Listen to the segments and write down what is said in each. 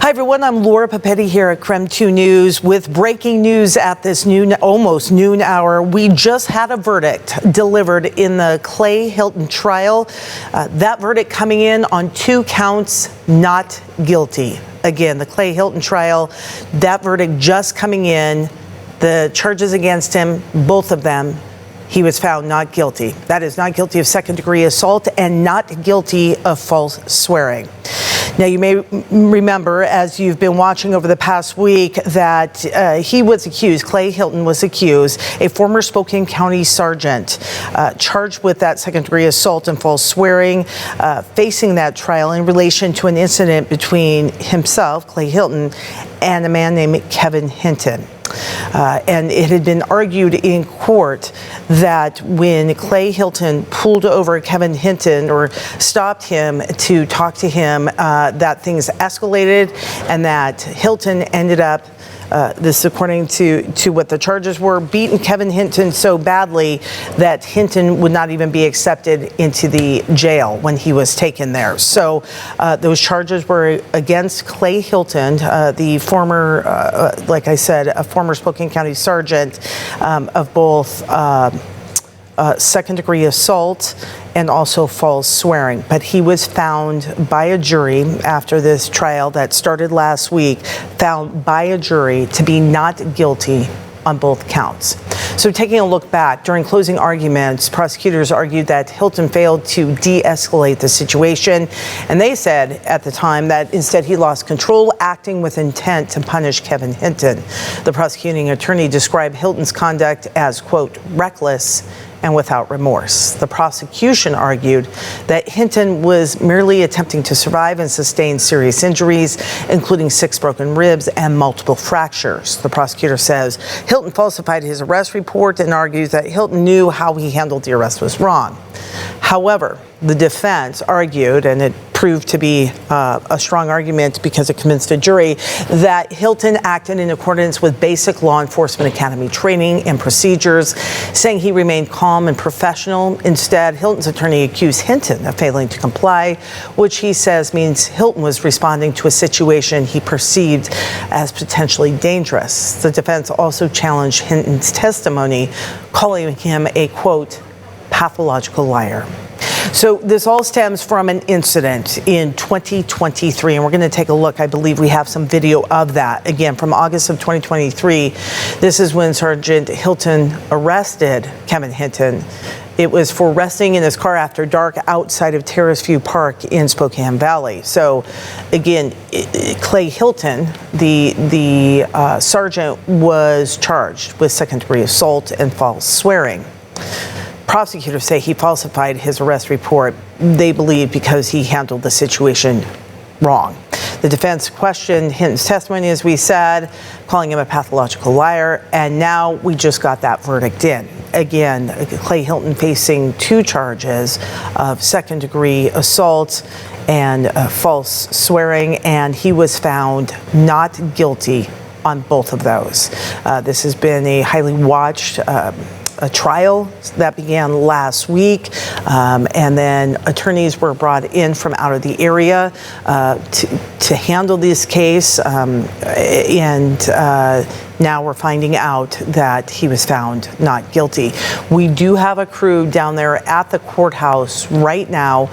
Hi everyone, I'm Laura Papetti here at KREM 2 News with breaking news at this almost noon hour. We just had a verdict delivered in the Clay Hilton trial. That verdict coming in on 2 counts, not guilty. Again, the Clay Hilton trial, that verdict just coming in. The charges against him, both of them, he was found not guilty. That is, not guilty of second-degree assault and not guilty of false swearing. Now, you may remember, as you've been watching over the past week, that he was accused, Clay Hilton was accused, a former Spokane County sergeant, charged with that second-degree assault and false swearing, facing that trial in relation to an incident between himself, Clay Hilton, and a man named Kevin Hinton. And it had been argued in court that when Clay Hilton pulled over Kevin Hinton or stopped him to talk to him, that things escalated and that Hilton ended up, this according to what the charges were, beating Kevin Hinton so badly that Hinton would not even be accepted into the jail when he was taken there. So those charges were against Clay Hilton, the former, like I said, a former Spokane County sergeant, of both second-degree assault and also false swearing. But he was found by a jury after this trial that started last week, found by a jury to be not guilty on both counts. So taking a look back, during closing arguments, prosecutors argued that Hilton failed to de-escalate the situation, and they said at the time that instead he lost control, acting with intent to punish Kevin Hinton. The prosecuting attorney described Hilton's conduct as, quote, reckless and without remorse. The prosecution argued that Hinton was merely attempting to survive and sustain serious injuries, including 6 broken ribs and multiple fractures. The prosecutor says Hilton falsified his arrest report and argues that Hilton knew how he handled the arrest was wrong. However, the defense argued, and it proved to be a strong argument because it convinced a jury, that Hilton acted in accordance with basic law enforcement academy training and procedures, saying he remained calm and professional. Instead, Hilton's attorney accused Hinton of failing to comply, which he says means Hilton was responding to a situation he perceived as potentially dangerous. The defense also challenged Hinton's testimony, calling him a, quote, pathological liar. So this all stems from an incident in 2023, and we're going to take a look. I believe we have some video of that. Again, from August of 2023, this is when Sergeant Hilton arrested Kevin Hinton. It was for resting in his car after dark outside of Terrace View Park in Spokane Valley. So again, Clay Hilton, the sergeant, was charged with second-degree assault and false swearing. Prosecutors say he falsified his arrest report, they believe, because he handled the situation wrong. The defense questioned Hinton's testimony, as we said, calling him a pathological liar, and now we just got that verdict in. Again, Clay Hilton facing 2 charges of second-degree assault and false swearing, and he was found not guilty on both of those. This has been a highly watched a trial that began last week, and then attorneys were brought in from out of the area to handle this case, and now we're finding out that he was found not guilty. We do have a crew down there at the courthouse right now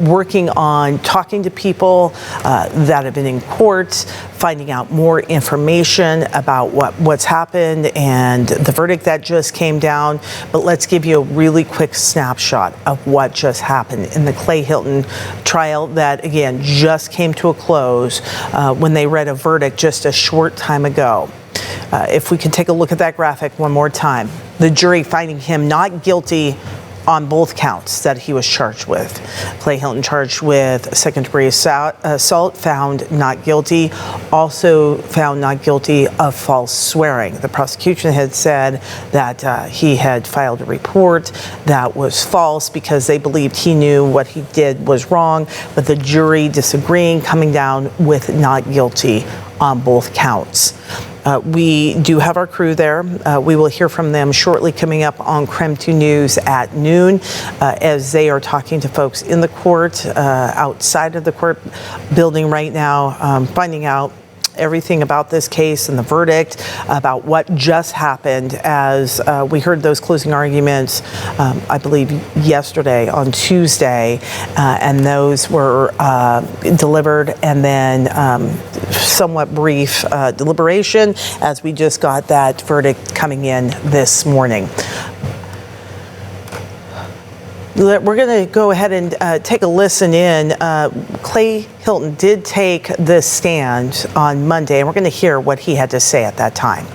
working on talking to people that have been in court, finding out more information about what's happened and the verdict that just came down. But let's give you a really quick snapshot of what just happened in the Clay Hilton trial that, again, just came to a close when they read a verdict just a short time ago. If we can take a look at that graphic one more time. The jury finding him not guilty on both counts that he was charged with. Clay Hilton charged with second-degree assault, found not guilty, also found not guilty of false swearing. The prosecution had said that he had filed a report that was false because they believed he knew what he did was wrong, but the jury disagreeing, coming down with not guilty on both counts. We do have our crew there. We will hear from them shortly, coming up on KREM 2 News at noon, as they are talking to folks in the court, outside of the court building right now, finding out everything about this case and the verdict, about what just happened, as we heard those closing arguments, I believe yesterday on Tuesday, and those were delivered, and then somewhat brief deliberation as we just got that verdict coming in this morning. We're going to go ahead and take a listen in. Clay Hilton did take the stand on Monday, and we're going to hear what he had to say at that time.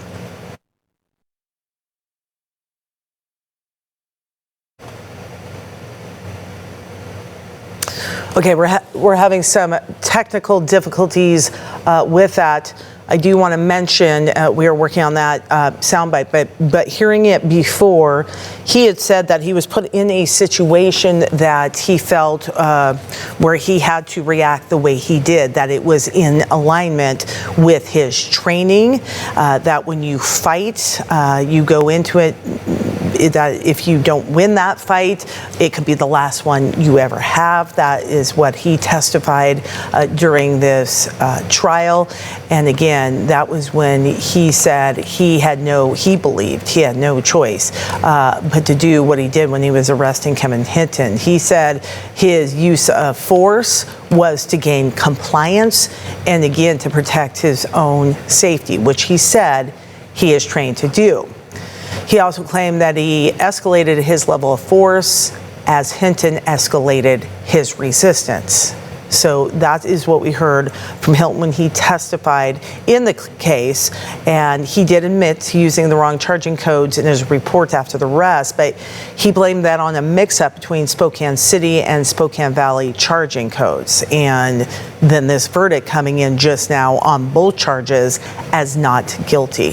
Okay, we're having some technical difficulties with that. I do want to mention we are working on that soundbite, but hearing it before, he had said that he was put in a situation that he felt where he had to react the way he did, that it was in alignment with his training, that when you fight, you go into it, that if you don't win that fight, it could be the last one you ever have. That is what he testified during this trial. And again, that was when he said he believed he had no choice but to do what he did when he was arresting Kevin Hinton. He said his use of force was to gain compliance and again to protect his own safety, which he said he is trained to do. He also claimed that he escalated his level of force as Hinton escalated his resistance. So that is what we heard from Hilton when he testified in the case, and he did admit to using the wrong charging codes in his report after the arrest, but he blamed that on a mix-up between Spokane City and Spokane Valley charging codes, and then this verdict coming in just now on both charges as not guilty.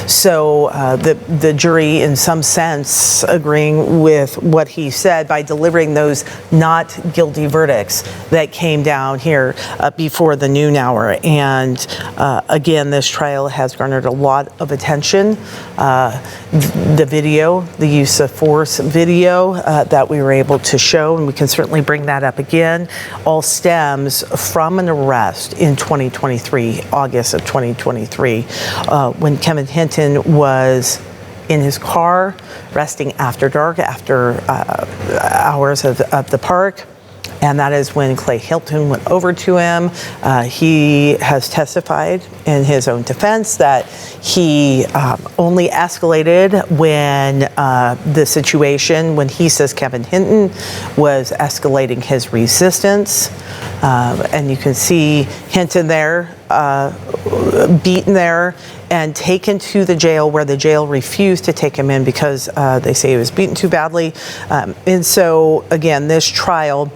So the jury, in some sense, agreeing with what he said by delivering those not guilty verdicts that came down here before the noon hour. And again, this trial has garnered a lot of attention. The video, the use of force video that we were able to show, and we can certainly bring that up again, all stems from an arrest in 2023, August of 2023, when Kevin Hinton was in his car, resting after dark, after hours of the park. And that is when Clay Hilton went over to him. He has testified in his own defense that he only escalated when the situation, when he says Kevin Hinton was escalating his resistance. And you can see Hinton there, beaten there, and taken to the jail, where the jail refused to take him in because they say he was beaten too badly. And so, again, this trial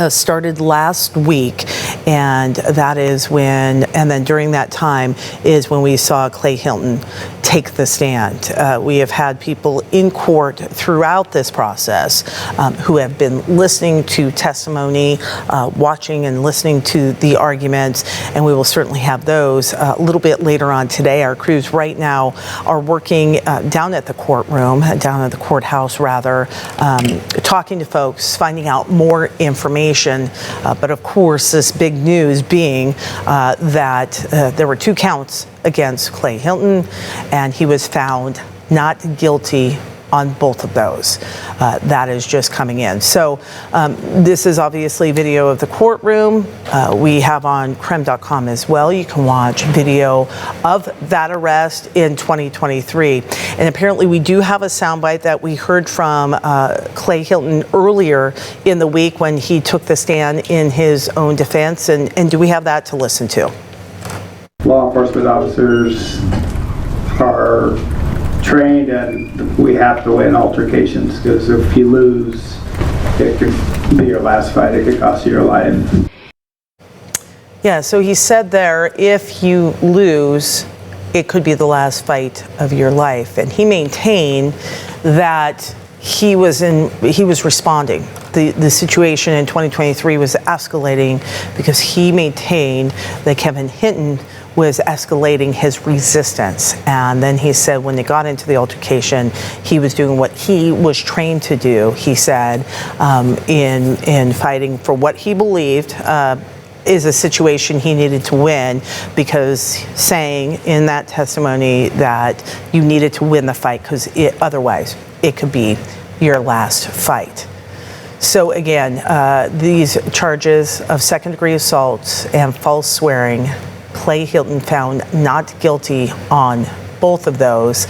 started last week, and that is when, and then during that time is when we saw Clay Hilton take the stand. We have had people in court throughout this process who have been listening to testimony, watching and listening to the arguments, and we will certainly have those a little bit later on today. Our crews right now are working down at the courtroom, down at the courthouse rather, talking to folks, finding out more information. But of course, this big news being that there were 2 counts against Clay Hilton, and he was found not guilty on both of those. That is just coming in. So this is obviously video of the courtroom. We have on KREM.com as well. You can watch video of that arrest in 2023. And apparently we do have a soundbite that we heard from Clay Hilton earlier in the week when he took the stand in his own defense. And do we have that to listen to? Law enforcement officers are trained, and we have to win altercations, because if you lose, it could be your last fight. It could cost you your life. Yeah, so he said there, if you lose, it could be the last fight of your life. And he maintained that he was responding. The situation in 2023 was escalating because he maintained that Kevin Hinton was escalating his resistance. And then he said when they got into the altercation, he was doing what he was trained to do, he said, in fighting for what he believed is a situation he needed to win, because saying in that testimony that you needed to win the fight because otherwise it could be your last fight. So again, these charges of second-degree assault and false swearing, Clay Hilton found not guilty on both of those.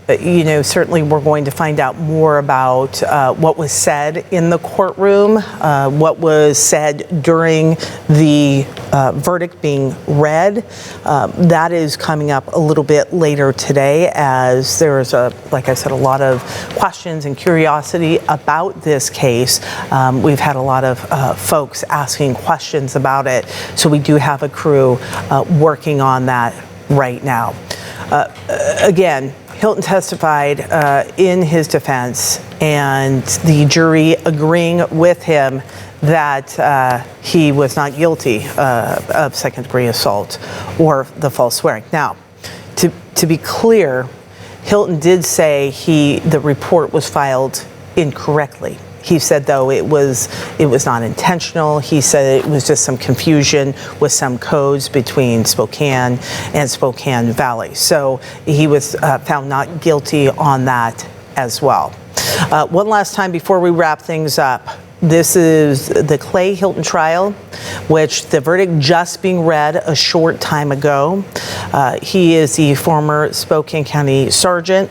Certainly we're going to find out more about what was said in the courtroom, what was said during the verdict being read. That is coming up a little bit later today, as there's, like I said, a lot of questions and curiosity about this case. We've had a lot of folks asking questions about it, so we do have a crew working on that right now. Again, Hilton testified in his defense, and the jury agreeing with him that he was not guilty of second-degree assault or the false swearing. Now, to be clear, Hilton did say the report was filed incorrectly. He said, though, it was not intentional. He said it was just some confusion with some codes between Spokane and Spokane Valley. So he was found not guilty on that as well. One last time before we wrap things up. This is the Clay Hilton trial, which the verdict just being read a short time ago. He is the former Spokane County Sergeant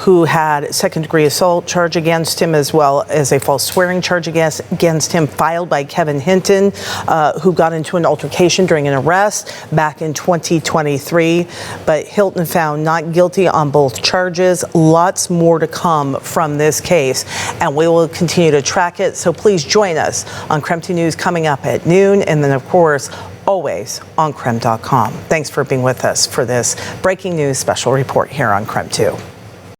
who had a second-degree assault charge against him, as well as a false swearing charge against him filed by Kevin Hinton, who got into an altercation during an arrest back in 2023. But Hilton found not guilty on both charges. Lots more to come from this case, and we will continue to track it. So please join us on KREM 2 News coming up at noon, and then, of course, always on KREM.com. Thanks for being with us for this breaking news special report here on KREM 2.